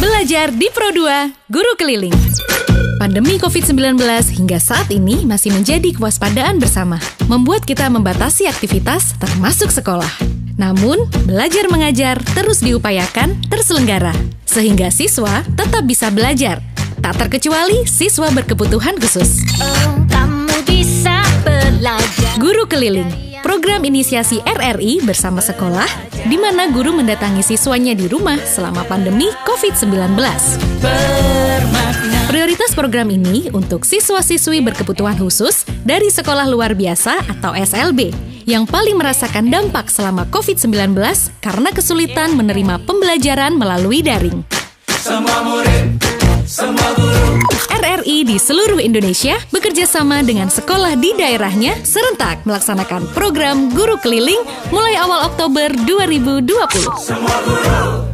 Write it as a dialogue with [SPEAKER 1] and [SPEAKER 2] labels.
[SPEAKER 1] Belajar di Pro2, Guru Keliling. Pandemi COVID-19 hingga saat ini masih menjadi kewaspadaan bersama, membuat kita membatasi aktivitas termasuk sekolah. Namun, belajar mengajar terus diupayakan terselenggara, sehingga siswa tetap bisa belajar, tak terkecuali siswa berkebutuhan khusus.
[SPEAKER 2] Kamu bisa belajar.
[SPEAKER 1] Guru Keliling, program inisiasi RRI bersama sekolah, di mana guru mendatangi siswanya di rumah selama pandemi COVID-19. Prioritas program ini untuk siswa-siswi berkebutuhan khusus dari sekolah luar biasa atau SLB, yang paling merasakan dampak selama COVID-19 karena kesulitan menerima pembelajaran melalui daring.
[SPEAKER 3] Semua murid, semua guru.
[SPEAKER 1] RRI di seluruh Indonesia bekerja sama dengan sekolah di daerahnya serentak melaksanakan program Guru Keliling mulai awal Oktober 2020.
[SPEAKER 3] Semua guru.